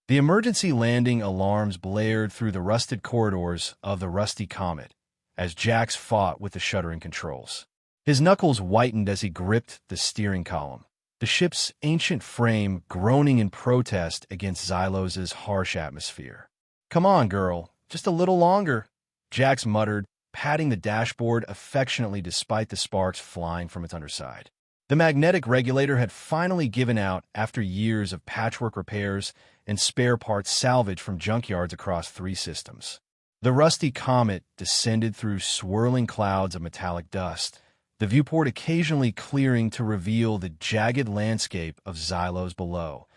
The emergency landing alarms blared through the rusted corridors of the rusty Comet as Jax fought with the shuddering controls. His knuckles whitened as he gripped the steering column, the ship's ancient frame groaning in protest against Xylos's harsh atmosphere. "Come on, girl, just a little longer," Jax muttered, patting the dashboard affectionately despite the sparks flying from its underside. The magnetic regulator had finally given out after years of patchwork repairs and spare parts salvaged from junkyards across 3 systems. The rusty Comet descended through swirling clouds of metallic dust, the viewport occasionally clearing to reveal the jagged landscape of Xylos below,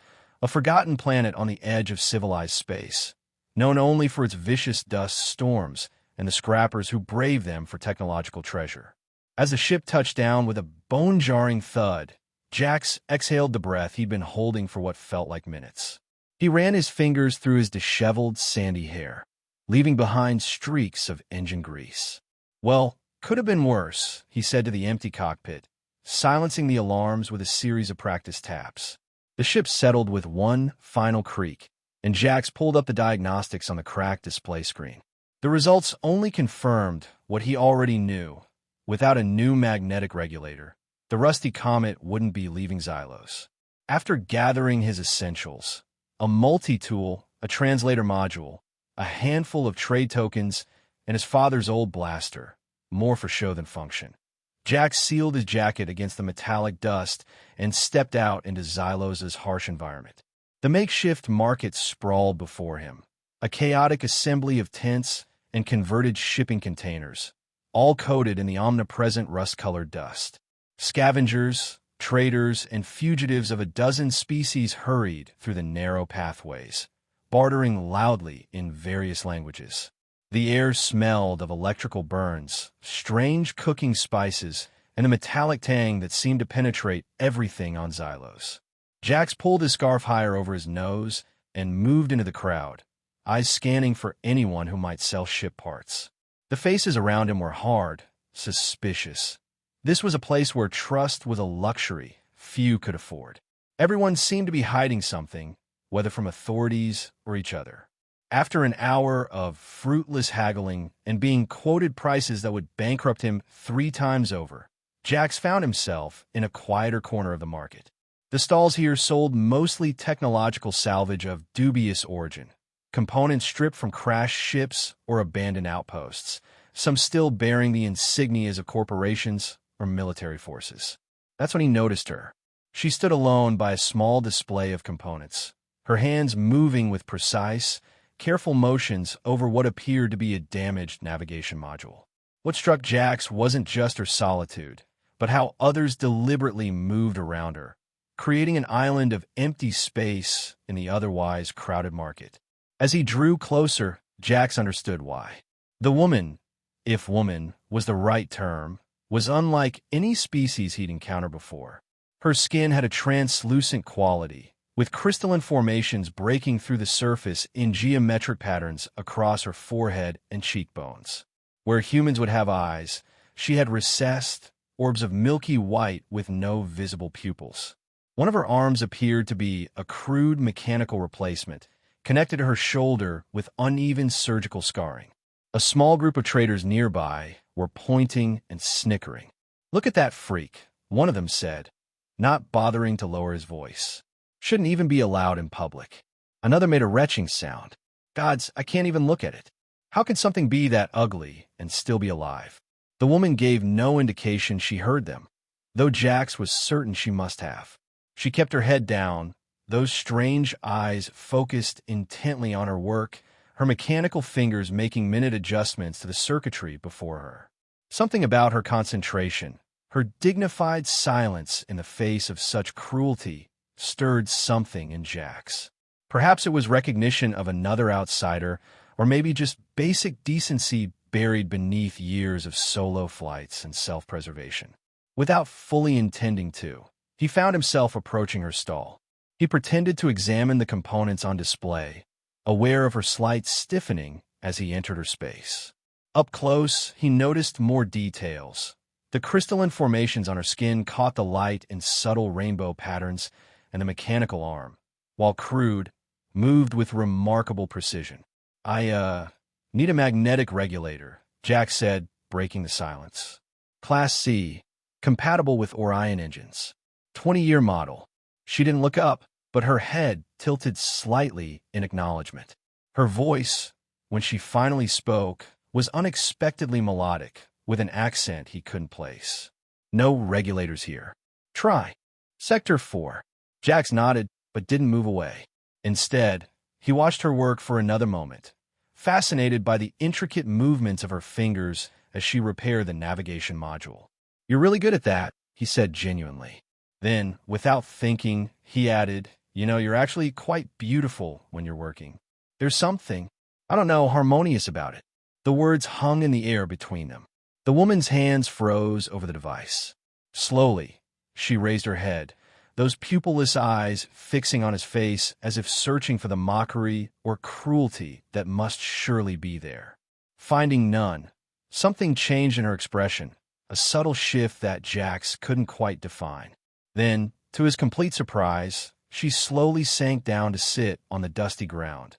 a forgotten planet on the edge of civilized space, known only for its vicious dust storms and the scrappers who brave them for technological treasure. As the ship touched down with a bone-jarring thud, Jax exhaled the breath he'd been holding for what felt like minutes. He ran his fingers through his disheveled, sandy hair, leaving behind streaks of engine grease. "Well, could have been worse," he said to the empty cockpit, silencing the alarms with a series of practice taps. The ship settled with one final creak, and Jax pulled up the diagnostics on the cracked display screen. The results only confirmed what he already knew. Without a new magnetic regulator, the rusty Comet wouldn't be leaving Xylos. After gathering his essentials, a multi-tool, a translator module, a handful of trade tokens, and his father's old blaster, more for show than function, Jax sealed his jacket against the metallic dust and stepped out into Xylos's harsh environment. The makeshift market sprawled before him, a chaotic assembly of tents and converted shipping containers, all coated in the omnipresent rust-colored dust. Scavengers, traders, and fugitives of a dozen species hurried through the narrow pathways, bartering loudly in various languages. The air smelled of electrical burns, strange cooking spices, and a metallic tang that seemed to penetrate everything on Xylos. Jax pulled his scarf higher over his nose and moved into the crowd, eyes scanning for anyone who might sell ship parts. The faces around him were hard, suspicious. This was a place where trust was a luxury few could afford. Everyone seemed to be hiding something, whether from authorities or each other. After an hour of fruitless haggling and being quoted prices that would bankrupt him 3 times over, Jax found himself in a quieter corner of the market. The stalls here sold mostly technological salvage of dubious origin, components stripped from crashed ships or abandoned outposts, some still bearing the insignias of corporations or military forces. That's when he noticed her. She stood alone by a small display of components, her hands moving with precise, careful motions over what appeared to be a damaged navigation module. What struck Jax wasn't just her solitude, but how others deliberately moved around her, creating an island of empty space in the otherwise crowded market. As he drew closer, Jax understood why. The woman, if woman was the right term, was unlike any species he'd encountered before. Her skin had a translucent quality, with crystalline formations breaking through the surface in geometric patterns across her forehead and cheekbones. Where humans would have eyes, she had recessed orbs of milky white with no visible pupils. One of her arms appeared to be a crude mechanical replacement, connected to her shoulder with uneven surgical scarring. A small group of traders nearby were pointing and snickering. "Look at that freak," one of them said, not bothering to lower his voice. "Shouldn't even be allowed in public." Another made a retching sound. "Gods, I can't even look at it. How can something be that ugly and still be alive?" The woman gave no indication she heard them, though Jax was certain she must have. She kept her head down, those strange eyes focused intently on her work, her mechanical fingers making minute adjustments to the circuitry before her. Something about her concentration, her dignified silence in the face of such cruelty, stirred something in Jax. Perhaps it was recognition of another outsider, or maybe just basic decency buried beneath years of solo flights and self-preservation. Without fully intending to, he found himself approaching her stall. He pretended to examine the components on display, aware of her slight stiffening as he entered her space. Up close, he noticed more details. The crystalline formations on her skin caught the light in subtle rainbow patterns, and the mechanical arm, while crude, moved with remarkable precision. I need a magnetic regulator, Jack said, breaking the silence. Class C, compatible with Orion engines. 20-year model. She didn't look up, but her head tilted slightly in acknowledgement. Her voice, when she finally spoke, was unexpectedly melodic, with an accent he couldn't place. No regulators here. Try. Sector 4. Jax nodded, but didn't move away. Instead, he watched her work for another moment, fascinated by the intricate movements of her fingers as she repaired the navigation module. "You're really good at that," he said genuinely. Then, without thinking, he added, "You're actually quite beautiful when you're working. There's something, I don't know, harmonious about it." The words hung in the air between them. The woman's hands froze over the device. Slowly, she raised her head, those pupilless eyes fixing on his face as if searching for the mockery or cruelty that must surely be there. Finding none, something changed in her expression, a subtle shift that Jax couldn't quite define. Then, to his complete surprise, she slowly sank down to sit on the dusty ground,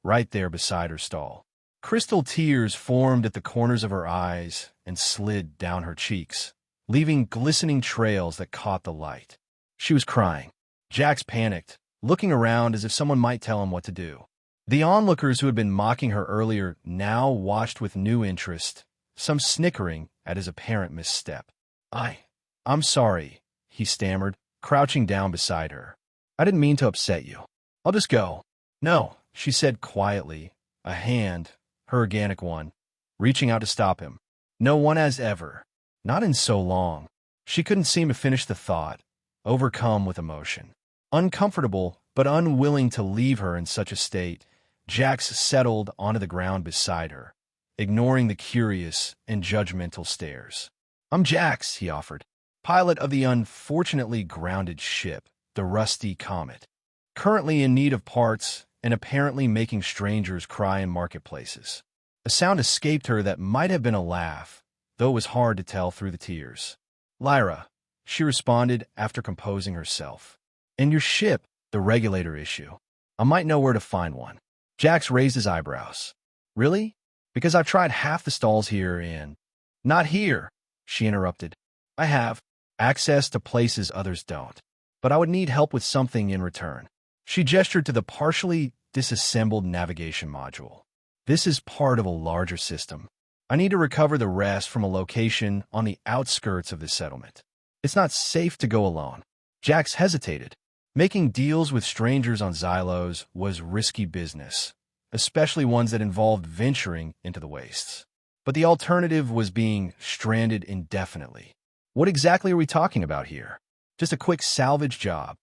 right there beside her stall. Crystal tears formed at the corners of her eyes and slid down her cheeks, leaving glistening trails that caught the light. She was crying. Jax panicked, looking around as if someone might tell him what to do. The onlookers who had been mocking her earlier now watched with new interest, some snickering at his apparent misstep. I'm sorry," he stammered, crouching down beside her. "I didn't mean to upset you. I'll just go." "No," she said quietly, a hand, her organic one, reaching out to stop him. "No one has ever. Not in so long." She couldn't seem to finish the thought, overcome with emotion. Uncomfortable, but unwilling to leave her in such a state, Jax settled onto the ground beside her, ignoring the curious and judgmental stares. "I'm Jax," he offered, "pilot of the unfortunately grounded ship, the Rusty Comet, currently in need of parts and apparently making strangers cry in marketplaces." A sound escaped her that might have been a laugh, though it was hard to tell through the tears. "Lyra," she responded after composing herself. "And your ship, the regulator issue. I might know where to find one." Jax raised his eyebrows. "Really? Because I've tried half the stalls here and—" "Not here," she interrupted. "I have access to places others don't, but I would need help with something in return." She gestured to the partially disassembled navigation module. "This is part of a larger system. I need to recover the rest from a location on the outskirts of the settlement. It's not safe to go alone." Jax hesitated. Making deals with strangers on Xylos was risky business, especially ones that involved venturing into the wastes. But the alternative was being stranded indefinitely. "What exactly are we talking about here? Just a quick salvage job?"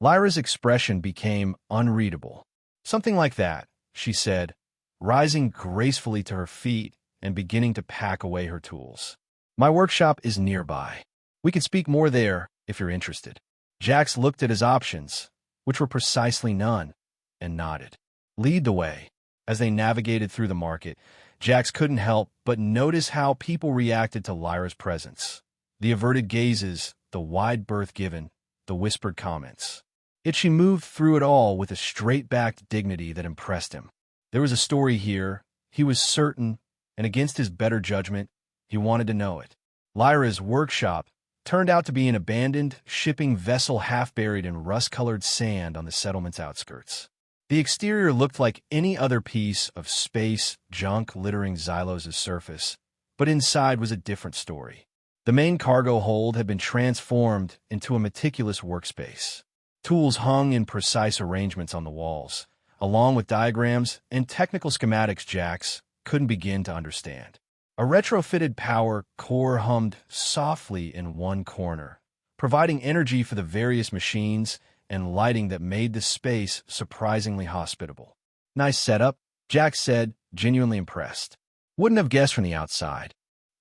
Lyra's expression became unreadable. "Something like that," she said, rising gracefully to her feet and beginning to pack away her tools. "My workshop is nearby. We can speak more there if you're interested." Jax looked at his options, which were precisely none, and nodded. "Lead the way." As they navigated through the market, Jax couldn't help but notice how people reacted to Lyra's presence. The averted gazes, the wide berth given, the whispered comments. Yet she moved through it all with a straight-backed dignity that impressed him. There was a story here, he was certain, and against his better judgment, he wanted to know it. Lyra's workshop turned out to be an abandoned shipping vessel half buried in rust-colored sand on the settlement's outskirts. The exterior looked like any other piece of space junk littering Xylos' surface, but inside was a different story. The main cargo hold had been transformed into a meticulous workspace. Tools hung in precise arrangements on the walls, along with diagrams and technical schematics Jax couldn't begin to understand. A retrofitted power core hummed softly in one corner, providing energy for the various machines and lighting that made the space surprisingly hospitable. "Nice setup," Jax said, genuinely impressed. "Wouldn't have guessed from the outside."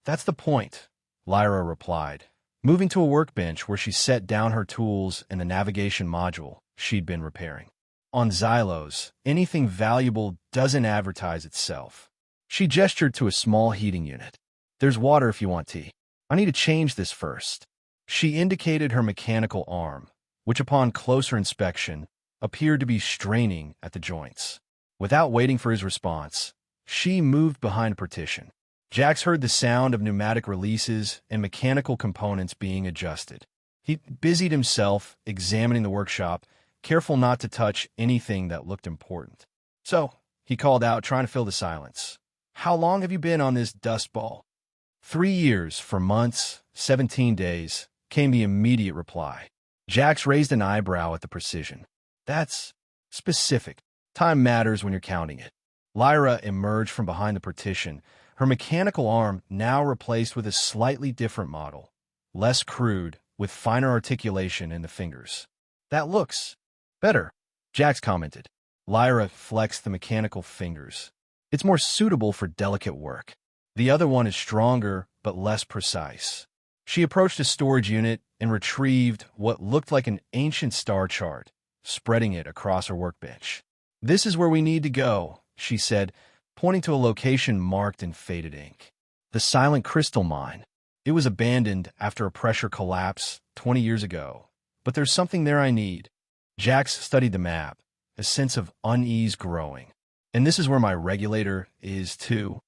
"That's the point," Lyra replied, moving to a workbench where she set down her tools and the navigation module she'd been repairing. "On Xylos, anything valuable doesn't advertise itself." She gestured to a small heating unit. "There's water if you want tea. I need to change this first." She indicated her mechanical arm, which upon closer inspection appeared to be straining at the joints. Without waiting for his response, she moved behind a partition. Jax heard the sound of pneumatic releases and mechanical components being adjusted. He busied himself examining the workshop, careful not to touch anything that looked important. "So," he called out, trying to fill the silence, "how long have you been on this dust ball?" 3 years, 4 months, 17 days, came the immediate reply. Jax raised an eyebrow at the precision. "That's specific. Time matters when you're counting it." Lyra emerged from behind the partition, her mechanical arm now replaced with a slightly different model, less crude, with finer articulation in the fingers. "That looks better," Jax commented. Lyra flexed the mechanical fingers. "It's more suitable for delicate work. The other one is stronger but less precise." She approached a storage unit and retrieved what looked like an ancient star chart, spreading it across her workbench. "This is where we need to go," she said, pointing to a location marked in faded ink. The Silent Crystal Mine. It was abandoned after a pressure collapse 20 years ago, but there's something there I need. Jax studied the map, a sense of unease growing. "And this is where my regulator is, too."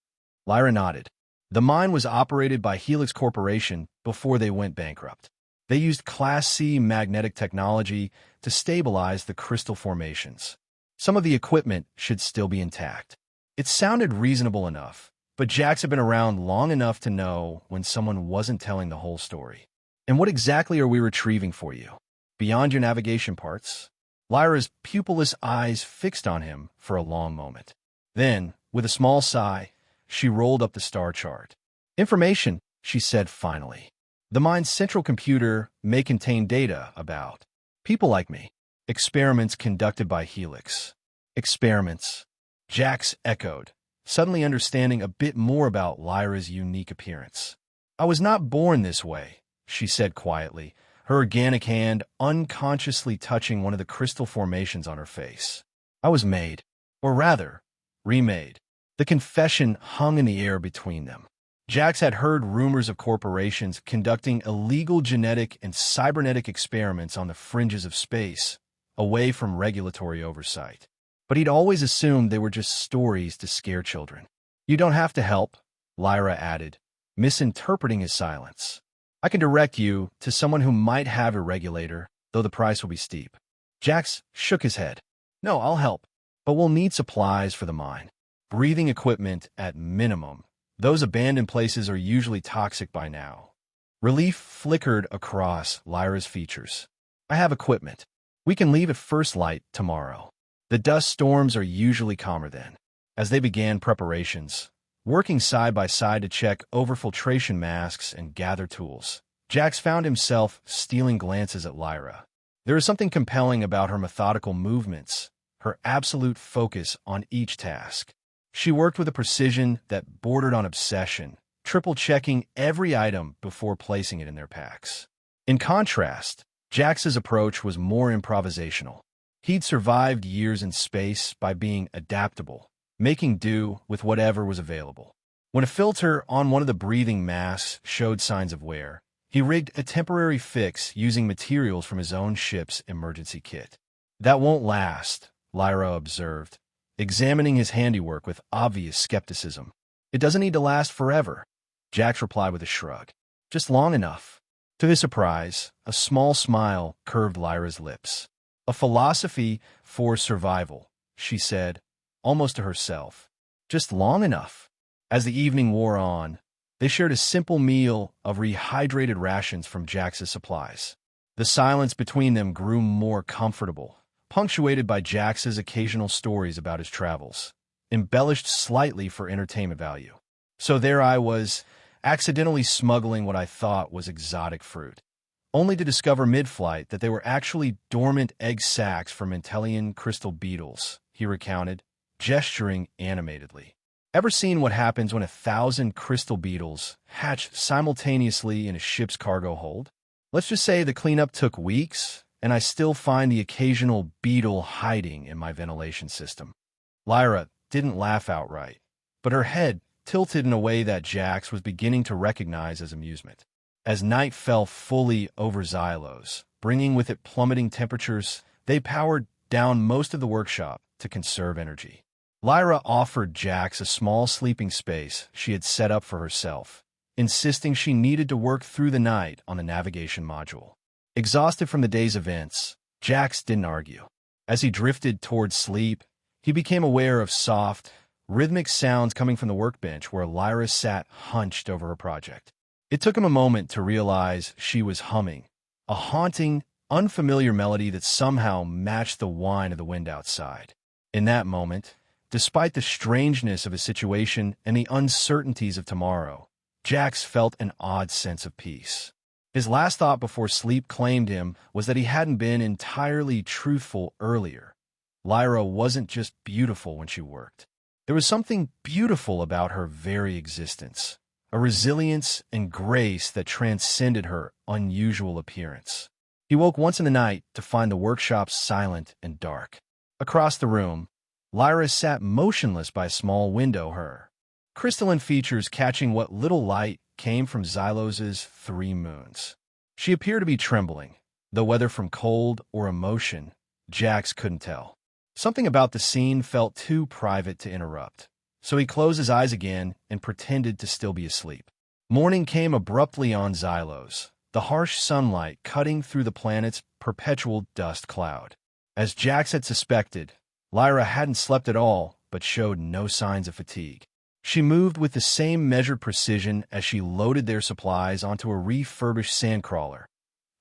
Lyra nodded. The mine was operated by Helix Corporation before they went bankrupt. They used Class C magnetic technology to stabilize the crystal formations. Some of the equipment should still be intact. It sounded reasonable enough, but Jax had been around long enough to know when someone wasn't telling the whole story. "And what exactly are we retrieving for you? Beyond your navigation parts?" Lyra's pupilless eyes fixed on him for a long moment. Then, with a small sigh, she rolled up the star chart. "Information," she said finally. "The mine's central computer may contain data about people like me. Experiments conducted by Helix." "Experiments," Jax echoed, suddenly understanding a bit more about Lyra's unique appearance. "I was not born this way," she said quietly, her organic hand unconsciously touching one of the crystal formations on her face. "I was made, or rather, remade." The confession hung in the air between them. Jax had heard rumors of corporations conducting illegal genetic and cybernetic experiments on the fringes of space, away from regulatory oversight. But he'd always assumed they were just stories to scare children. "You don't have to help," Lyra added, misinterpreting his silence. "I can direct you to someone who might have a regulator, though the price will be steep." Jax shook his head. "No, I'll help, but we'll need supplies for the mine. Breathing equipment at minimum. Those abandoned places are usually toxic by now." Relief flickered across Lyra's features. "I have equipment. We can leave at first light tomorrow." The dust storms are usually calmer then. As they began preparations, working side by side to check overfiltration masks and gather tools, Jax found himself stealing glances at Lyra. There was something compelling about her methodical movements, her absolute focus on each task. She worked with a precision that bordered on obsession, triple-checking every item before placing it in their packs. In contrast, Jax's approach was more improvisational. He'd survived years in space by being adaptable, making do with whatever was available. When a filter on one of the breathing masks showed signs of wear, he rigged a temporary fix using materials from his own ship's emergency kit. "That won't last," Lyra observed, examining his handiwork with obvious skepticism. "It doesn't need to last forever," Jax replied with a shrug. "Just long enough." To his surprise, a small smile curved Lyra's lips. "A philosophy for survival," she said, almost to herself. "Just long enough." As the evening wore on, they shared a simple meal of rehydrated rations from Jax's supplies. The silence between them grew more comfortable, punctuated by Jax's occasional stories about his travels, embellished slightly for entertainment value. "So there I was, accidentally smuggling what I thought was exotic fruit, only to discover mid-flight that they were actually dormant egg sacs for Mentelian crystal beetles," he recounted, gesturing animatedly. "Ever seen what happens when 1,000 crystal beetles hatch simultaneously in a ship's cargo hold? Let's just say the cleanup took weeks, and I still find the occasional beetle hiding in my ventilation system." Lyra didn't laugh outright, but her head tilted in a way that Jax was beginning to recognize as amusement. As night fell fully over Xylos, bringing with it plummeting temperatures, they powered down most of the workshop to conserve energy. Lyra offered Jax a small sleeping space she had set up for herself, insisting she needed to work through the night on the navigation module. Exhausted from the day's events, Jax didn't argue. As he drifted towards sleep, he became aware of soft, rhythmic sounds coming from the workbench where Lyra sat hunched over her project. It took him a moment to realize she was humming, a haunting, unfamiliar melody that somehow matched the whine of the wind outside. In that moment, despite the strangeness of his situation and the uncertainties of tomorrow, Jax felt an odd sense of peace. His last thought before sleep claimed him was that he hadn't been entirely truthful earlier. Lyra wasn't just beautiful when she worked. There was something beautiful about her very existence, a resilience and grace that transcended her unusual appearance. He woke once in the night to find the workshop silent and dark. Across the room, Lyra sat motionless by a small window, her crystalline features catching what little light came from Xylos's 3 moons. She appeared to be trembling, though whether from cold or emotion, Jax couldn't tell. Something about the scene felt too private to interrupt, so he closed his eyes again and pretended to still be asleep. Morning came abruptly on Xylos, the harsh sunlight cutting through the planet's perpetual dust cloud. As Jax had suspected, Lyra hadn't slept at all but showed no signs of fatigue. She moved with the same measured precision as she loaded their supplies onto a refurbished sandcrawler,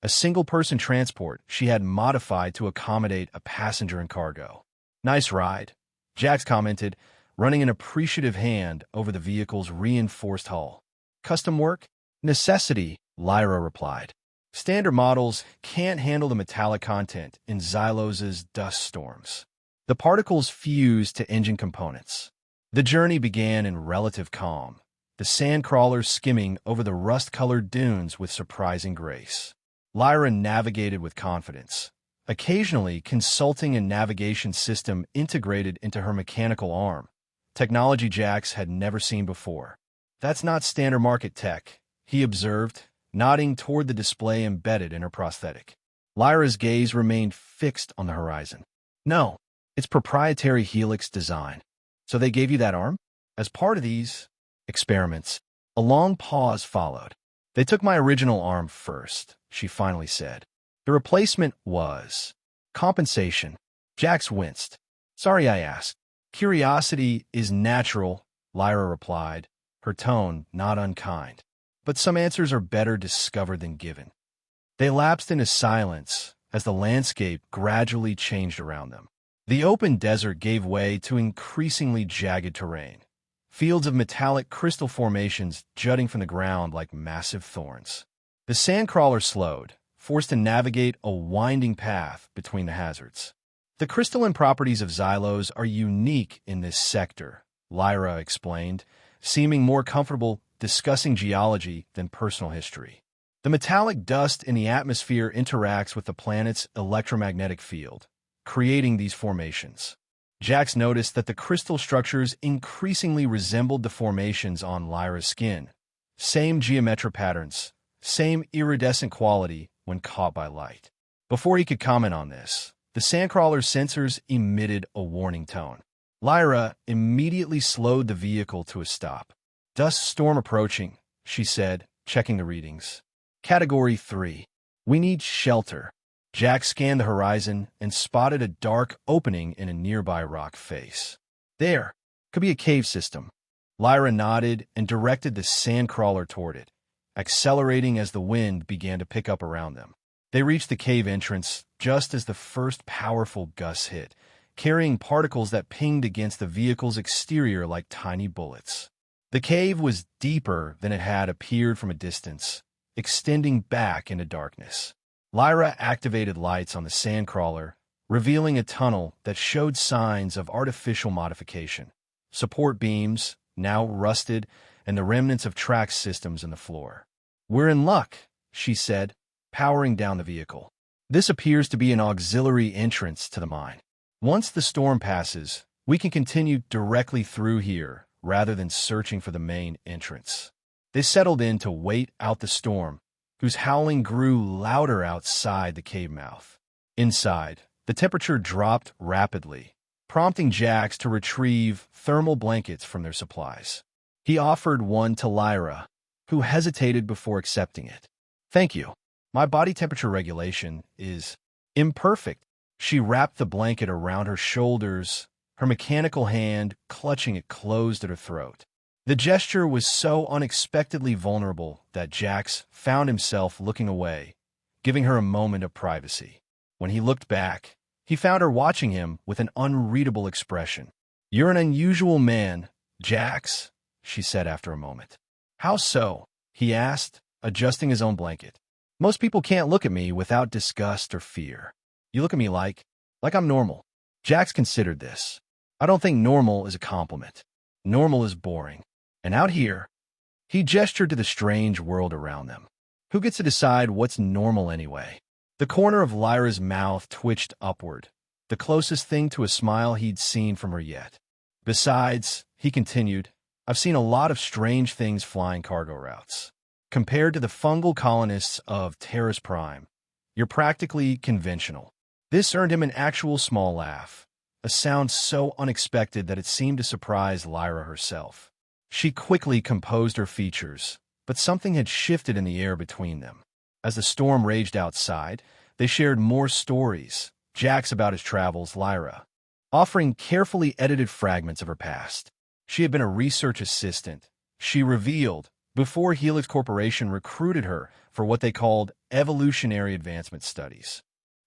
a single-person transport she had modified to accommodate a passenger and cargo. "Nice ride," Jax commented, running an appreciative hand over the vehicle's reinforced hull. "Custom work?" "Necessity," Lyra replied. "Standard models can't handle the metallic content in Xylos's dust storms. The particles fuse to engine components." The journey began in relative calm, the sandcrawler skimming over the rust-colored dunes with surprising grace. Lyra navigated with confidence, occasionally consulting a navigation system integrated into her mechanical arm, technology Jax had never seen before. "That's not standard market tech," he observed, nodding toward the display embedded in her prosthetic. Lyra's gaze remained fixed on the horizon. "No, it's proprietary Helix design." "So they gave you that arm?" "As part of these experiments." A long pause followed. "They took my original arm first," she finally said. "The replacement was compensation." Jax winced. "Sorry I asked." "Curiosity is natural," Lyra replied, her tone not unkind. "But some answers are better discovered than given." They lapsed into silence as the landscape gradually changed around them. The open desert gave way to increasingly jagged terrain, fields of metallic crystal formations jutting from the ground like massive thorns. The sandcrawler slowed, forced to navigate a winding path between the hazards. "The crystalline properties of Xylos are unique in this sector," Lyra explained, seeming more comfortable discussing geology than personal history. "The metallic dust in the atmosphere interacts with the planet's electromagnetic field, creating these formations." Jax noticed that the crystal structures increasingly resembled the formations on Lyra's skin. Same geometric patterns, same iridescent quality when caught by light. Before he could comment on this, the sandcrawler's sensors emitted a warning tone. Lyra immediately slowed the vehicle to a stop. "Dust storm approaching," she said, checking the readings. "Category 3. We need shelter." Jack scanned the horizon and spotted a dark opening in a nearby rock face. "There. Could be a cave system." Lyra nodded and directed the sandcrawler toward it, accelerating as the wind began to pick up around them. They reached the cave entrance just as the first powerful gusts hit, carrying particles that pinged against the vehicle's exterior like tiny bullets. The cave was deeper than it had appeared from a distance, extending back into darkness. Lyra activated lights on the sandcrawler, revealing a tunnel that showed signs of artificial modification. Support beams, now rusted, and the remnants of track systems in the floor. "We're in luck," she said, powering down the vehicle. "This appears to be an auxiliary entrance to the mine. Once the storm passes, we can continue directly through here rather than searching for the main entrance." They settled in to wait out the storm, whose howling grew louder outside the cave mouth. Inside, The temperature dropped rapidly, prompting Jax to retrieve thermal blankets from their supplies. He offered one to Lyra, who hesitated before accepting it. "Thank you. My body temperature regulation is imperfect." She wrapped the blanket around her shoulders, her mechanical hand clutching it closed at her throat. The gesture was so unexpectedly vulnerable that Jax found himself looking away, giving her a moment of privacy. When he looked back, he found her watching him with an unreadable expression. "You're an unusual man, Jax," she said after a moment. "How so?" he asked, adjusting his own blanket. "Most people can't look at me without disgust or fear. You look at me like I'm normal." Jax considered this. "I don't think normal is a compliment. Normal is boring. And out here," he gestured to the strange world around them. "Who gets to decide what's normal anyway?" The corner of Lyra's mouth twitched upward, the closest thing to a smile he'd seen from her yet. "Besides," he continued, "I've seen a lot of strange things flying cargo routes. Compared to the fungal colonists of Terrace Prime, you're practically conventional." This earned him an actual small laugh, a sound so unexpected that it seemed to surprise Lyra herself. She quickly composed her features, but something had shifted in the air between them. As the storm raged outside, they shared more stories, Jax about his travels, Lyra offering carefully edited fragments of her past. She had been a research assistant, she revealed, before Helix Corporation recruited her for what they called evolutionary advancement studies.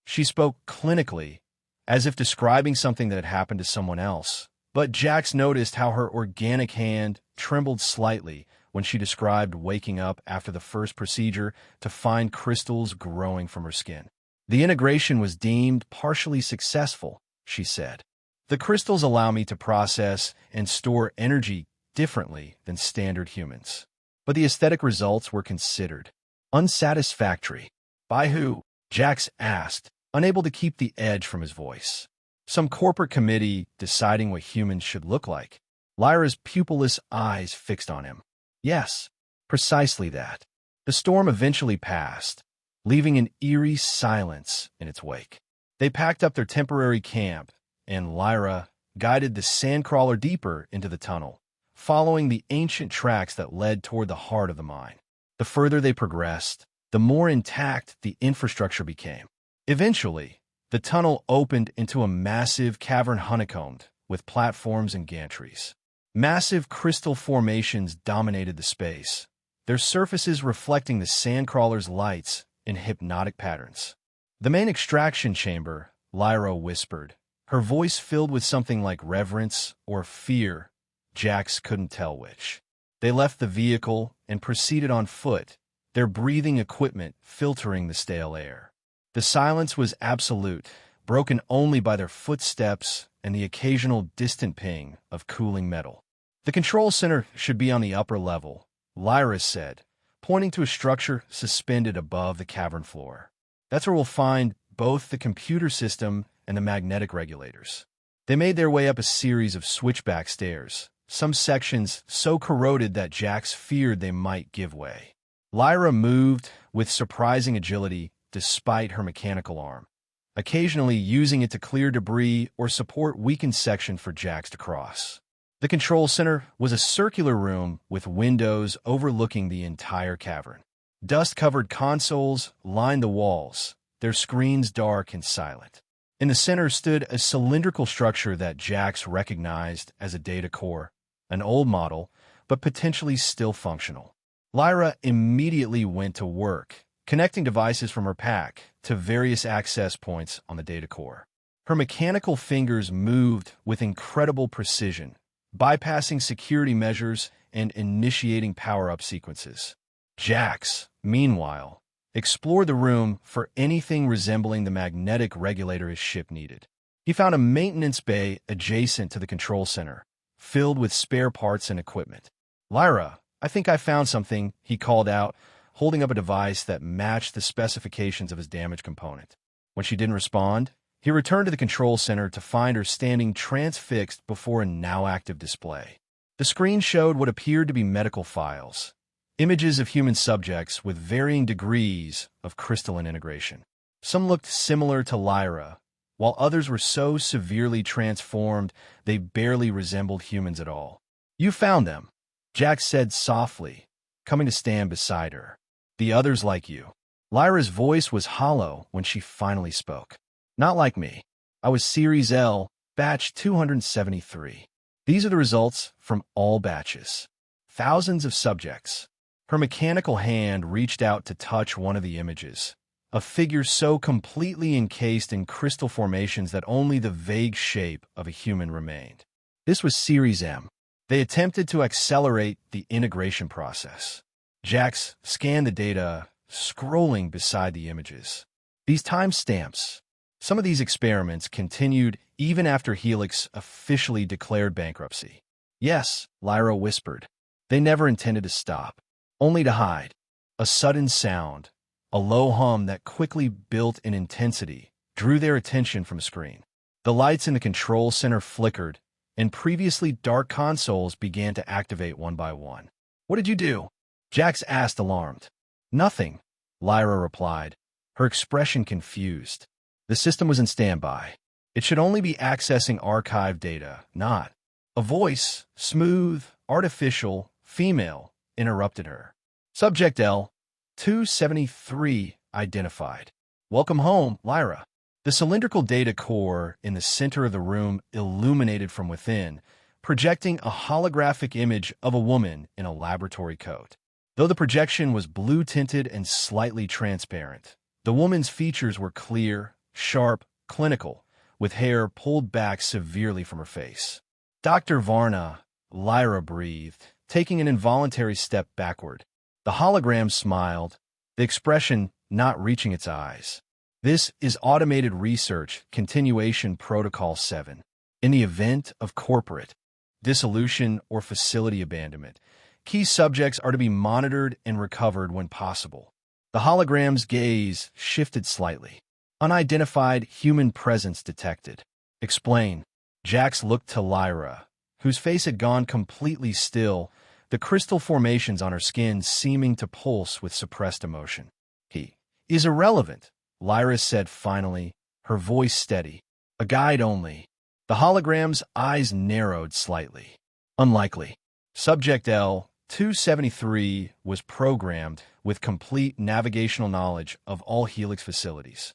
She spoke clinically, as if describing something that had happened to someone else, but Jax noticed how her organic hand trembled slightly when she described waking up after the first procedure to find crystals growing from her skin. "The integration was deemed partially successful," she said. "The crystals allow me to process and store energy differently than standard humans. But the aesthetic results were considered unsatisfactory." "By who?" Jax asked, unable to keep the edge from his voice. "Some corporate committee deciding what humans should look like." Lyra's pupilless eyes fixed on him. "Yes, precisely that." The storm eventually passed, leaving an eerie silence in its wake. They packed up their temporary camp, and Lyra guided the sandcrawler deeper into the tunnel, following the ancient tracks that led toward the heart of the mine. The further they progressed, the more intact the infrastructure became. Eventually, the tunnel opened into a massive cavern honeycombed with platforms and gantries. Massive crystal formations dominated the space, their surfaces reflecting the sandcrawler's lights in hypnotic patterns. "The main extraction chamber," Lyra whispered, her voice filled with something like reverence or fear. Jax couldn't tell which. They left the vehicle and proceeded on foot, their breathing equipment filtering the stale air. The silence was absolute, broken only by their footsteps and the occasional distant ping of cooling metal. "The control center should be on the upper level," Lyra said, pointing to a structure suspended above the cavern floor. "That's where we'll find both the computer system and the magnetic regulators." They made their way up a series of switchback stairs, some sections so corroded that Jax feared they might give way. Lyra moved with surprising agility despite her mechanical arm, occasionally using it to clear debris or support weakened section for Jax to cross. The control center was a circular room with windows overlooking the entire cavern. Dust-covered consoles lined the walls, their screens dark and silent. In the center stood a cylindrical structure that Jax recognized as a data core, an old model, but potentially still functional. Lyra immediately went to work, connecting devices from her pack to various access points on the data core. Her mechanical fingers moved with incredible precision, bypassing security measures and initiating power-up sequences. Jax, meanwhile, explored the room for anything resembling the magnetic regulator his ship needed. He found a maintenance bay adjacent to the control center, filled with spare parts and equipment. "Lyra, I think I found something," he called out, holding up a device that matched the specifications of his damaged component. When she didn't respond, he returned to the control center to find her standing transfixed before a now-active display. The screen showed what appeared to be medical files, images of human subjects with varying degrees of crystalline integration. Some looked similar to Lyra, while others were so severely transformed they barely resembled humans at all. "You found them," Jax said softly, coming to stand beside her. "The others like you." Lyra's voice was hollow when she finally spoke. "Not like me. I was Series L, batch 273. These are the results from all batches. Thousands of subjects." Her mechanical hand reached out to touch one of the images, a figure so completely encased in crystal formations that only the vague shape of a human remained. This was Series M. They attempted to accelerate the integration process. Jax scanned the data, scrolling beside the images. These timestamps. Some of these experiments continued even after Helix officially declared bankruptcy. "Yes," Lyra whispered. "They never intended to stop, only to hide." A sudden sound, a low hum that quickly built in intensity, drew their attention from a screen. The lights in the control center flickered, and previously dark consoles began to activate one by one. "What did you do?" Jax asked, alarmed. "Nothing," Lyra replied, her expression confused. "The system was in standby. It should only be accessing archived data, not—" A voice, smooth, artificial, female, interrupted her. "Subject L, 273, identified. Welcome home, Lyra." The cylindrical data core in the center of the room illuminated from within, projecting a holographic image of a woman in a laboratory coat. Though the projection was blue-tinted and slightly transparent, the woman's features were clear, sharp, clinical, with hair pulled back severely from her face. "Dr. Varna," Lyra breathed, taking an involuntary step backward. The hologram smiled, the expression not reaching its eyes. "This is Automated Research Continuation Protocol 7. In the event of corporate dissolution or facility abandonment, key subjects are to be monitored and recovered when possible." The hologram's gaze shifted slightly. "Unidentified human presence detected." "Explain." Jax looked to Lyra, whose face had gone completely still, the crystal formations on her skin seeming to pulse with suppressed emotion. "He is irrelevant," Lyra said finally, her voice steady. "A guide only." The hologram's eyes narrowed slightly. "Unlikely." Subject L, 273, was programmed with complete navigational knowledge of all Helix facilities.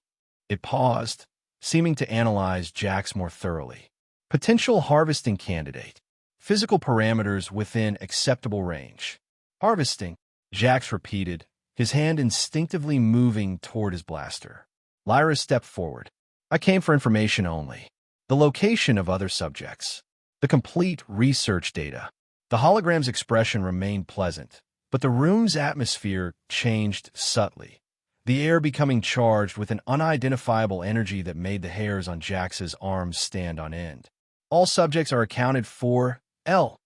It paused, seeming to analyze Jax more thoroughly. "Potential harvesting candidate. Physical parameters within acceptable range." "Harvesting," Jax repeated, his hand instinctively moving toward his blaster. Lyra stepped forward. "I came for information only. The location of other subjects. The complete research data." The hologram's expression remained pleasant, but the room's atmosphere changed subtly, the air becoming charged with an unidentifiable energy that made the hairs on Jax's arms stand on end. "All subjects are accounted for, L,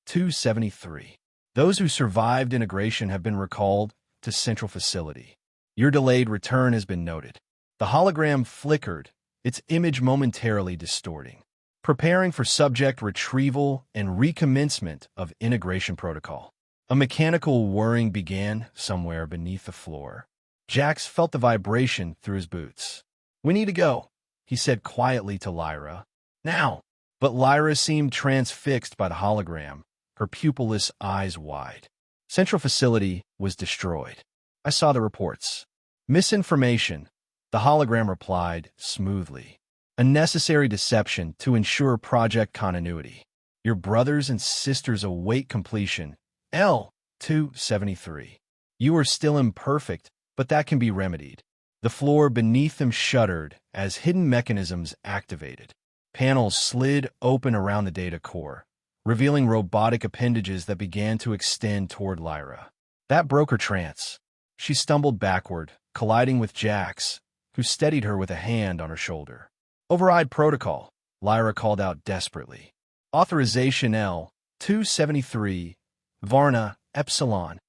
273. Those who survived integration have been recalled to Central Facility. Your delayed return has been noted." The hologram flickered, its image momentarily distorting. "Preparing for subject retrieval and recommencement of integration protocol." A mechanical whirring began somewhere beneath the floor. Jax felt the vibration through his boots. "We need to go," he said quietly to Lyra. "Now." But Lyra seemed transfixed by the hologram, her pupilless eyes wide. "Central Facility was destroyed. I saw the reports." "Misinformation," the hologram replied smoothly. "A necessary deception to ensure project continuity. Your brothers and sisters await completion, L, 273. You are still imperfect, but that can be remedied." The floor beneath them shuddered as hidden mechanisms activated. Panels slid open around the data core, revealing robotic appendages that began to extend toward Lyra. That broke her trance. She stumbled backward, colliding with Jax, who steadied her with a hand on her shoulder. "Override protocol," Lyra called out desperately. "Authorization L, 273, Varna, Epsilon."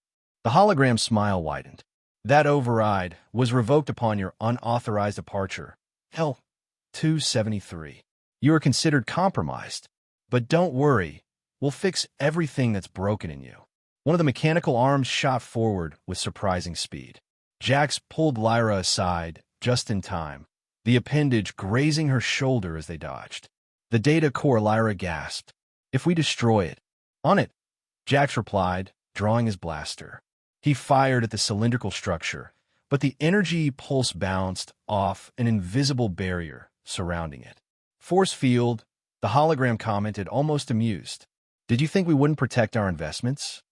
The hologram's smile widened. "That override was revoked upon your unauthorized departure, L, 273. You are considered compromised. But don't worry, we'll fix everything that's broken in you." One of the mechanical arms shot forward with surprising speed. Jax pulled Lyra aside, just in time. the appendage grazing her shoulder as they dodged. The data core, Lyra gasped. If we destroy it. On it, Jax replied, drawing his blaster. He fired at the cylindrical structure, but the energy pulse bounced off an invisible barrier surrounding it. Force field, the hologram commented, almost amused. Did you think we wouldn't protect our investments?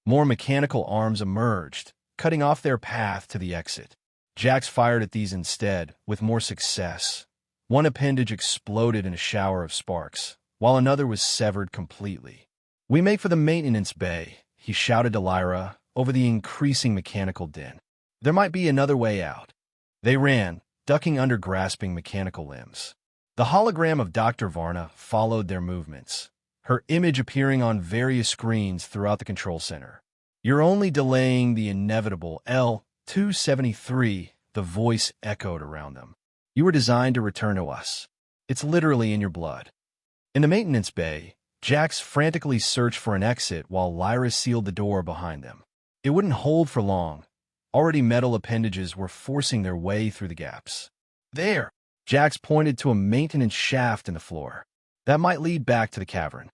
More mechanical arms emerged, cutting off their path to the exit. Jax fired at these instead, with more success. One appendage exploded in a shower of sparks, while another was severed completely. We make for the maintenance bay, he shouted to Lyra over the increasing mechanical din. There might be another way out. They ran, ducking under grasping mechanical limbs. The hologram of Dr. Varna followed their movements, her image appearing on various screens throughout the control center. You're only delaying the inevitable, L-273, the voice echoed around them. You were designed to return to us. It's literally in your blood. In the maintenance bay, Jax frantically searched for an exit while Lyra sealed the door behind them. It wouldn't hold for long. Already metal appendages were forcing their way through the gaps. There! Jax pointed to a maintenance shaft in the floor. That might lead back to the cavern.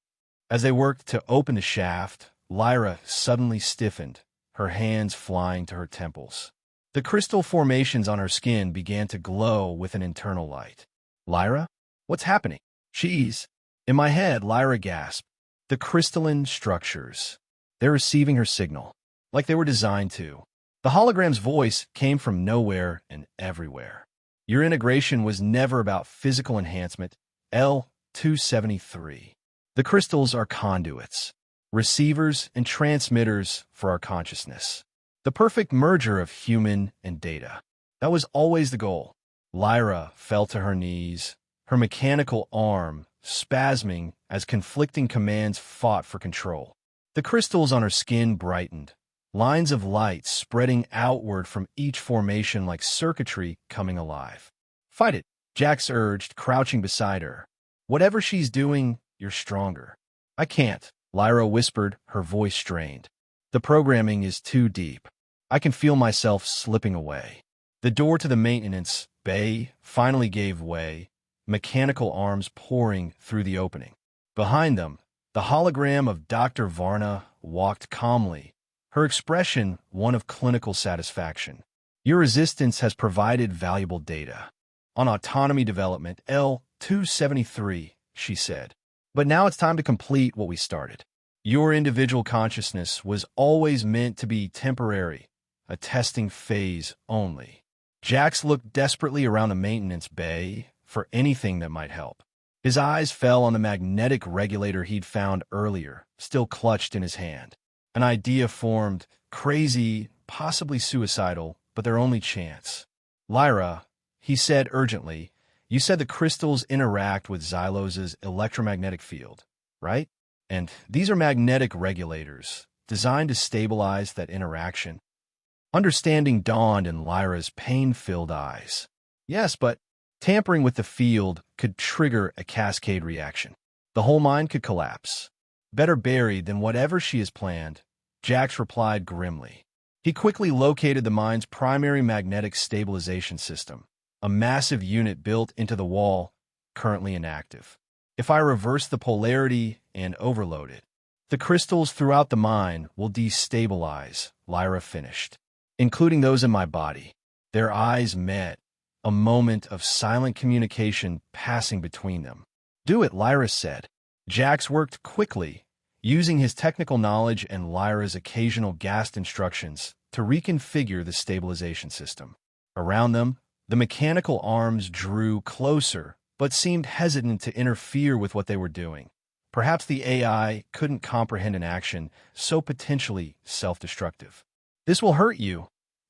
As they worked to open the shaft, Lyra suddenly stiffened, her hands flying to her temples. The crystal formations on her skin began to glow with an internal light. Lyra? What's happening? She's... In my head, Lyra gasped. The crystalline structures. They're receiving her signal, like they were designed to. The hologram's voice came from nowhere and everywhere. Your integration was never about physical enhancement, L-273. The crystals are conduits, receivers and transmitters for our consciousness. The perfect merger of human and data. That was always the goal. Lyra fell to her knees, her mechanical arm spasming as conflicting commands fought for control. The crystals on her skin brightened, lines of light spreading outward from each formation like circuitry coming alive. Fight it, Jax urged, crouching beside her. Whatever she's doing, you're stronger. I can't, Lyra whispered, her voice strained. The programming is too deep. I can feel myself slipping away. The door to the maintenance bay finally gave way, mechanical arms pouring through the opening. Behind them, the hologram of Dr. Varna walked calmly, her expression one of clinical satisfaction. Your resistance has provided valuable data. On autonomy development, L-273, she said. But now it's time to complete what we started. Your individual consciousness was always meant to be temporary, a testing phase only. Jax looked desperately around the maintenance bay for anything that might help. His eyes fell on the magnetic regulator he'd found earlier, still clutched in his hand. An idea formed, crazy, possibly suicidal, but their only chance. Lyra, he said urgently, you said the crystals interact with Xylos's electromagnetic field, right? And these are magnetic regulators, designed to stabilize that interaction. Understanding dawned in Lyra's pain-filled eyes. Yes, but tampering with the field could trigger a cascade reaction. The whole mind could collapse. Better buried than whatever she has planned, Jax replied grimly. He quickly located the mind's primary magnetic stabilization system, a massive unit built into the wall, currently inactive. If I reverse the polarity and overload it, the crystals throughout the mind will destabilize, Lyra finished, including those in my body. Their eyes met, a moment of silent communication passing between them. Do it, Lyra said. Jax worked quickly, using his technical knowledge and Lyra's occasional gasped instructions to reconfigure the stabilization system. Around them, the mechanical arms drew closer, but seemed hesitant to interfere with what they were doing. Perhaps the AI couldn't comprehend an action so potentially self-destructive. This will hurt you,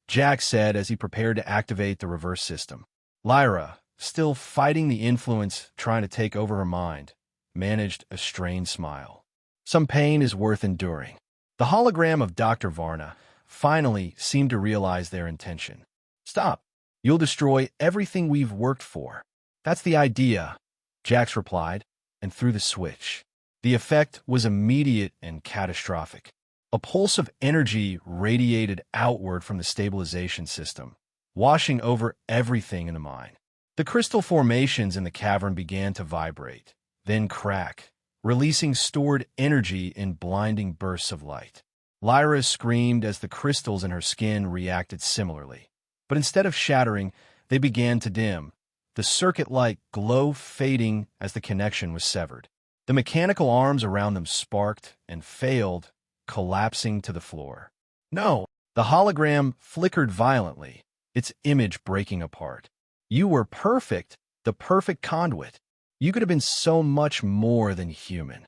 Jax said as he prepared to activate the reverse system. Lyra, still fighting the influence trying to take over her mind, managed a strained smile. Some pain is worth enduring. The hologram of Dr. Varna finally seemed to realize their intention. Stop. You'll destroy everything we've worked for. That's the idea, Jax replied, and threw the switch. The effect was immediate and catastrophic. A pulse of energy radiated outward from the stabilization system, washing over everything in the mine. The crystal formations in the cavern began to vibrate, then crack, releasing stored energy in blinding bursts of light. Lyra screamed as the crystals in her skin reacted similarly. But instead of shattering, they began to dim, the circuit-like glow fading as the connection was severed. The mechanical arms around them sparked and failed, collapsing to the floor. No! The hologram flickered violently, its image breaking apart. You were perfect, the perfect conduit. You could have been so much more than human.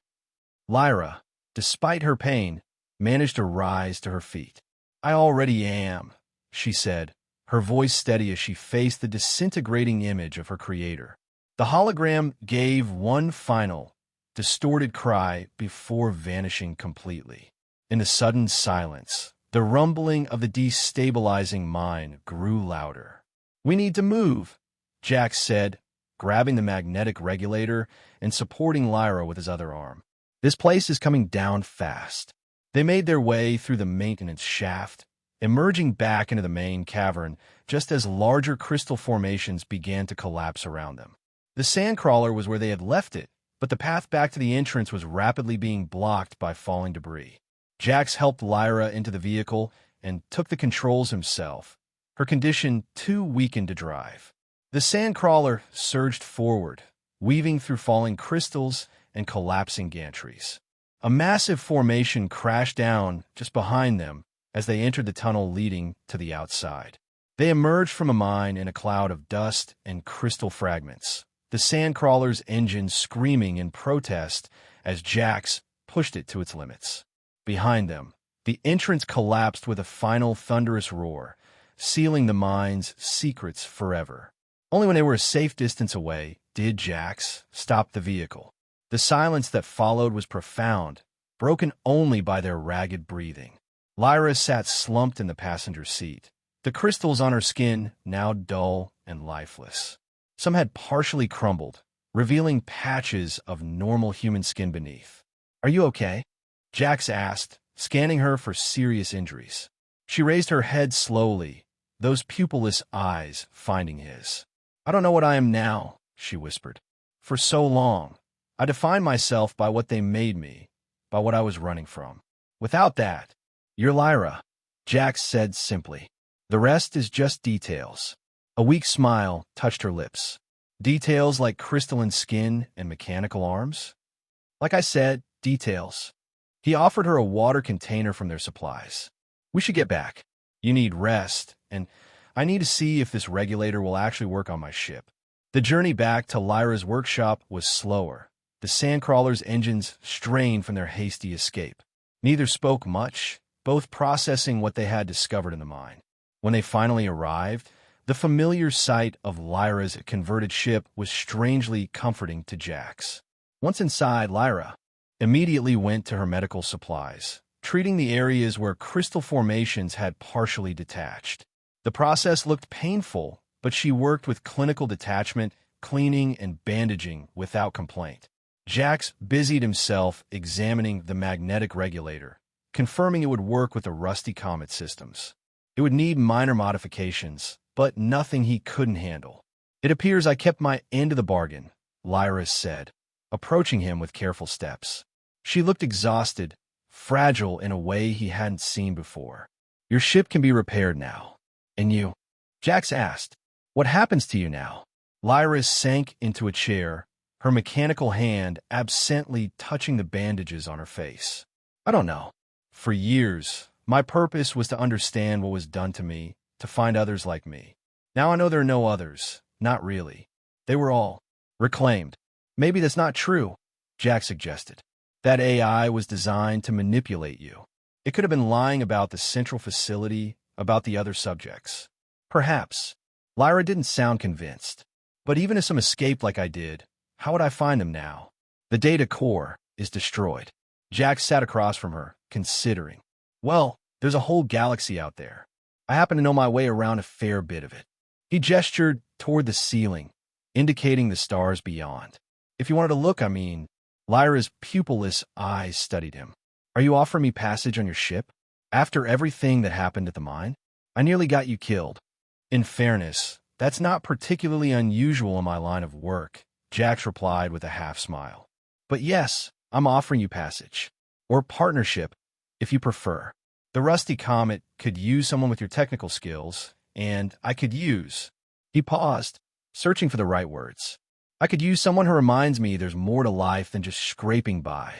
Lyra, despite her pain, managed to rise to her feet. I already am, she said, her voice steady as she faced the disintegrating image of her creator. The hologram gave one final, distorted cry before vanishing completely. In the sudden silence, the rumbling of the destabilizing mine grew louder. We need to move, Jack said, grabbing the magnetic regulator and supporting Lyra with his other arm. This place is coming down fast. They made their way through the maintenance shaft, emerging back into the main cavern just as larger crystal formations began to collapse around them. The sandcrawler was where they had left it, but the path back to the entrance was rapidly being blocked by falling debris. Jax helped Lyra into the vehicle and took the controls himself, her condition too weakened to drive. The sandcrawler surged forward, weaving through falling crystals and collapsing gantries. A massive formation crashed down just behind them as they entered the tunnel leading to the outside. They emerged from a mine in a cloud of dust and crystal fragments, the sandcrawler's engine screaming in protest as Jax pushed it to its limits. Behind them, the entrance collapsed with a final thunderous roar, sealing the mine's secrets forever. Only when they were a safe distance away did Jax stop the vehicle. The silence that followed was profound, broken only by their ragged breathing. Lyra sat slumped in the passenger seat, the crystals on her skin now dull and lifeless. Some had partially crumbled, revealing patches of normal human skin beneath. "Are you okay?" Jax asked, scanning her for serious injuries. She raised her head slowly, those pupilless eyes finding his. "I don't know what I am now," she whispered. "For so long, I defined myself by what they made me, by what I was running from. Without that, you're Lyra," Jax said simply. "The rest is just details." A weak smile touched her lips. "Details like crystalline skin and mechanical arms?" "Like I said, details." He offered her a water container from their supplies. "We should get back. You need rest, and I need to see if this regulator will actually work on my ship." The journey back to Lyra's workshop was slower, the sandcrawler's engines strained from their hasty escape. Neither spoke much, both processing what they had discovered in the mine. When they finally arrived, the familiar sight of Lyra's converted ship was strangely comforting to Jax. Once inside, Lyra immediately went to her medical supplies, treating the areas where crystal formations had partially detached. The process looked painful, but she worked with clinical detachment, cleaning and bandaging without complaint. Jax busied himself examining the magnetic regulator, confirming it would work with the rusty comet systems. It would need minor modifications, but nothing he couldn't handle. "It appears I kept my end of the bargain," Lyra said, approaching him with careful steps. She looked exhausted, fragile in a way he hadn't seen before. "Your ship can be repaired now." "And you?" Jax asked. "What happens to you now?" Lyra sank into a chair, her mechanical hand absently touching the bandages on her face. "I don't know. For years, my purpose was to understand what was done to me, to find others like me. Now I know there are no others, not really. They were all reclaimed." "Maybe that's not true," Jack suggested. "That AI was designed to manipulate you. It could have been lying about the central facility, about the other subjects." "Perhaps." Lyra didn't sound convinced. "But even if some escaped like I did, how would I find them now? The data core is destroyed." Jack sat across from her, considering. "Well, there's a whole galaxy out there. I happen to know my way around a fair bit of it." He gestured toward the ceiling, indicating the stars beyond. "If you wanted to look, I mean." Lyra's pupilless eyes studied him. "Are you offering me passage on your ship? After everything that happened at the mine? I nearly got you killed." In fairness, That's not particularly unusual in my line of work, Jax replied with a half-smile. But yes, I'm offering you passage. Or partnership, if you prefer. The Rusty Comet could use someone with your technical skills, and I could use... He paused, searching for the right words. I could use someone who reminds me there's more to life than just scraping by.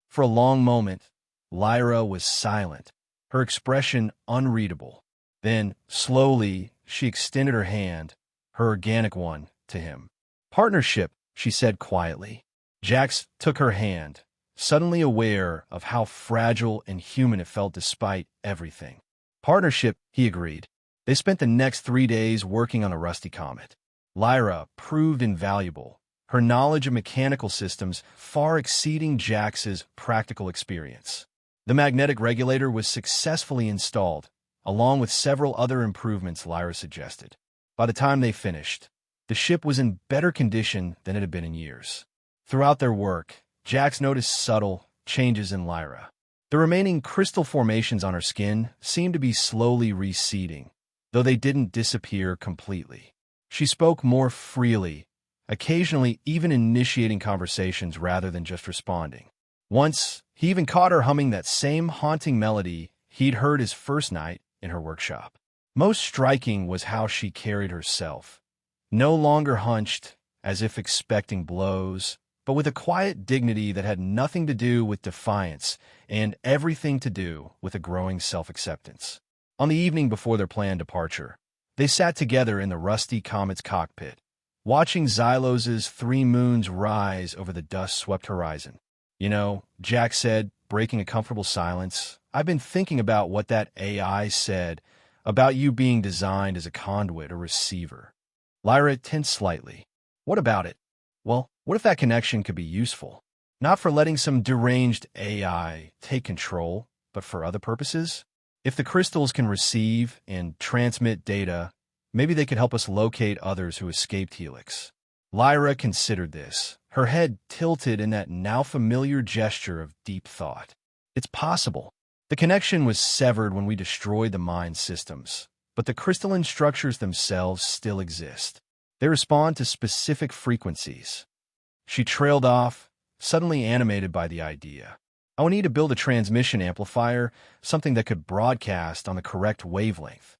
For a long moment, Lyra was silent, her expression unreadable. Then, slowly, she extended her hand, her organic one, to him. Partnership, she said quietly. Jax took her hand, suddenly aware of how fragile and human it felt despite everything. Partnership, he agreed. They spent the next 3 days working on the Rusty Comet. Lyra proved invaluable, her knowledge of mechanical systems far exceeding Jax's practical experience. The magnetic regulator was successfully installed, along with several other improvements Lyra suggested. By the time they finished, the ship was in better condition than it had been in years. Throughout their work, Jax noticed subtle changes in Lyra. The remaining crystal formations on her skin seemed to be slowly receding, though they didn't disappear completely. She spoke more freely, occasionally even initiating conversations rather than just responding. Once, he even caught her humming that same haunting melody he'd heard his first night in her workshop. Most striking was how she carried herself, no longer hunched, as if expecting blows, but with a quiet dignity that had nothing to do with defiance and everything to do with a growing self-acceptance. On the evening before their planned departure, they sat together in the Rusty Comet's cockpit, watching Xylos's 3 moons rise over the dust-swept horizon. You know, Jack said, breaking a comfortable silence, I've been thinking about what that AI said about you being designed as a conduit or receiver. Lyra tensed slightly. What about it? Well, what if that connection could be useful? Not for letting some deranged AI take control, but for other purposes? If the crystals can receive and transmit data, maybe they could help us locate others who escaped Helix. Lyra considered this, her head tilted in that now familiar gesture of deep thought. It's possible. The connection was severed when we destroyed the mind systems, but the crystalline structures themselves still exist. They respond to specific frequencies. She trailed off, suddenly animated by the idea. I would need to build a transmission amplifier, something that could broadcast on the correct wavelength.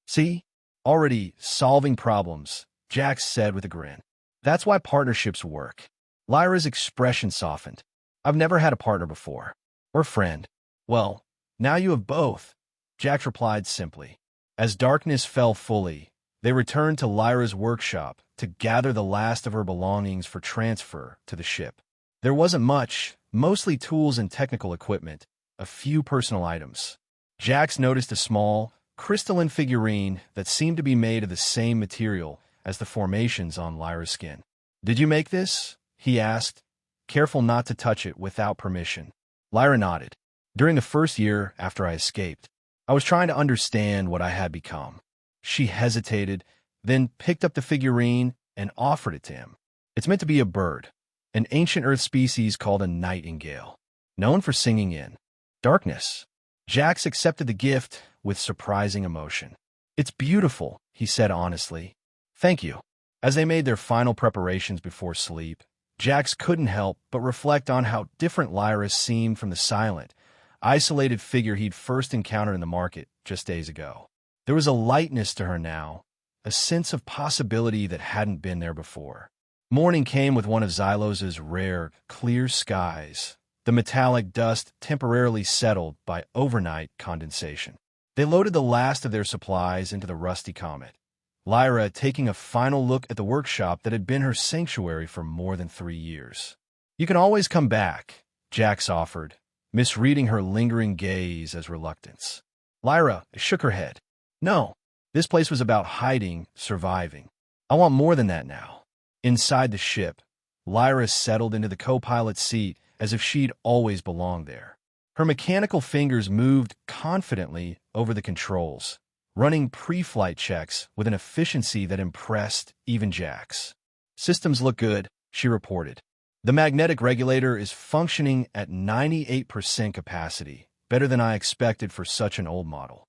See? Already solving problems, Jax said with a grin. That's why partnerships work. Lyra's expression softened. I've never had a partner before. Or friend. Well, now you have both, Jax replied simply. As darkness fell fully, they returned to Lyra's workshop to gather the last of her belongings for transfer to the ship. There wasn't much, mostly tools and technical equipment, a few personal items. Jax noticed a small, crystalline figurine that seemed to be made of the same material as the formations on Lyra's skin. Did you make this? He asked, careful not to touch it without permission. Lyra nodded. During the first year after I escaped, I was trying to understand what I had become. She hesitated, then picked up the figurine and offered it to him. It's meant to be a bird, an ancient Earth species called a nightingale, known for singing in darkness. Jax accepted the gift with surprising emotion. It's beautiful, he said honestly. Thank you. As they made their final preparations before sleep, Jax couldn't help but reflect on how different Lyra seemed from the silent, isolated figure he'd first encountered in the market just days ago. There was a lightness to her now, a sense of possibility that hadn't been there before. Morning came with one of Xylos's rare, clear skies, the metallic dust temporarily settled by overnight condensation. They loaded the last of their supplies into the Rusty Comet, Lyra taking a final look at the workshop that had been her sanctuary for more than 3 years. You can always come back, Jax offered, misreading her lingering gaze as reluctance. Lyra shook her head. No, this place was about hiding, surviving. I want more than that now. Inside the ship, Lyra settled into the co-pilot's seat as if she'd always belonged there. Her mechanical fingers moved confidently over the controls, running pre-flight checks with an efficiency that impressed even Jax. Systems look good, she reported. The magnetic regulator is functioning at 98% capacity, better than I expected for such an old model.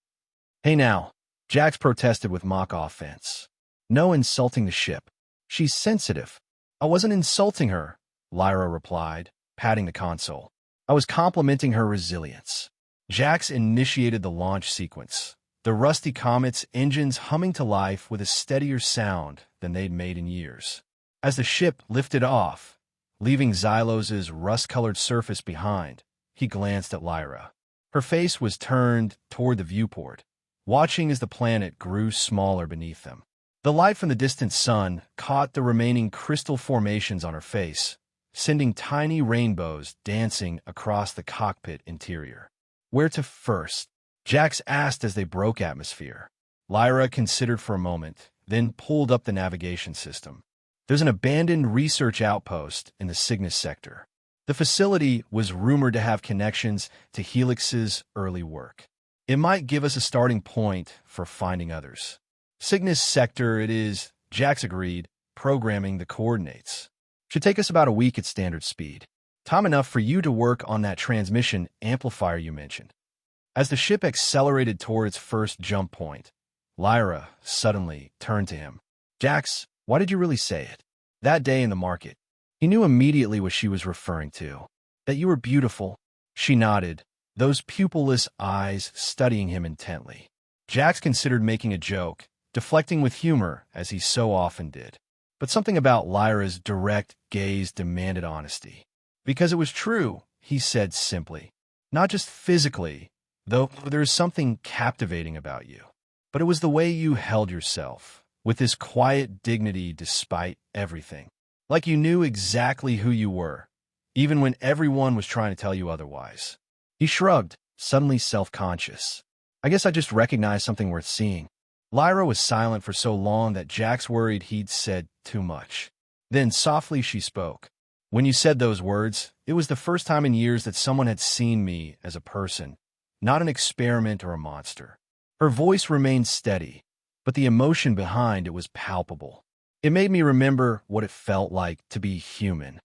Hey now, Jax protested with mock offense. No insulting the ship. She's sensitive. I wasn't insulting her, Lyra replied, patting the console. I was complimenting her resilience. Jax initiated the launch sequence, the Rusty Comet's engines humming to life with a steadier sound than they'd made in years. As the ship lifted off, leaving Xylos's rust-colored surface behind, he glanced at Lyra. Her face was turned toward the viewport, watching as the planet grew smaller beneath them. The light from the distant sun caught the remaining crystal formations on her face, sending tiny rainbows dancing across the cockpit interior. Where to first? Jax asked as they broke atmosphere. Lyra considered for a moment, then pulled up the navigation system. There's an abandoned research outpost in the Cygnus sector. The facility was rumored to have connections to Helix's early work. It might give us a starting point for finding others. Cygnus sector it is, Jax agreed, programming the coordinates. Should take us about a week at standard speed. Time enough for you to work on that transmission amplifier you mentioned. As the ship accelerated toward its first jump point, Lyra suddenly turned to him. Jax, why did you really say it? That day in the market. He knew immediately what she was referring to. That you were beautiful. She nodded, those pupilless eyes studying him intently. Jax considered making a joke, deflecting with humor as he so often did. But something about Lyra's direct gaze demanded honesty. Because it was true, he said simply. Not just physically, though there's something captivating about you. But it was the way you held yourself, with this quiet dignity despite everything. Like you knew exactly who you were, even when everyone was trying to tell you otherwise. He shrugged, suddenly self-conscious. I guess I just recognized something worth seeing. Lyra was silent for so long that Jax worried he'd said too much. Then softly she spoke. When you said those words, it was the first time in years that someone had seen me as a person, not an experiment or a monster. Her voice remained steady, but the emotion behind it was palpable. It made me remember what it felt like to be human.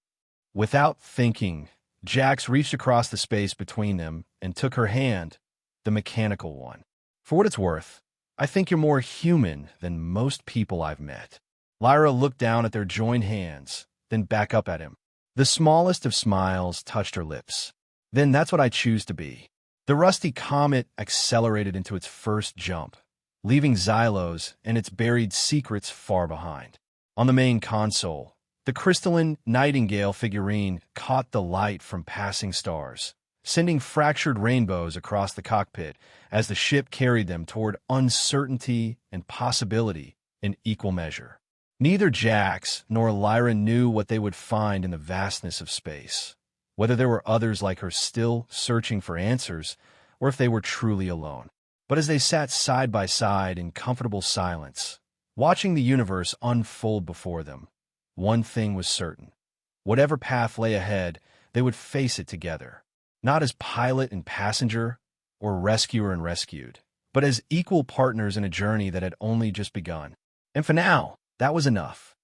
Without thinking, Jax reached across the space between them and took her hand, the mechanical one. For what it's worth, I think you're more human than most people I've met. Lyra looked down at their joined hands, then back up at him. The smallest of smiles touched her lips. Then that's what I choose to be. The Rusty Comet accelerated into its first jump, leaving Xylos and its buried secrets far behind. On the main console, the crystalline nightingale figurine caught the light from passing stars, sending fractured rainbows across the cockpit as the ship carried them toward uncertainty and possibility in equal measure. Neither Jax nor Lyra knew what they would find in the vastness of space, whether there were others like her still searching for answers, or if they were truly alone. But as they sat side by side in comfortable silence, watching the universe unfold before them, one thing was certain. Whatever path lay ahead, they would face it together, not as pilot and passenger, or rescuer and rescued, but as equal partners in a journey that had only just begun. And for now, that was enough.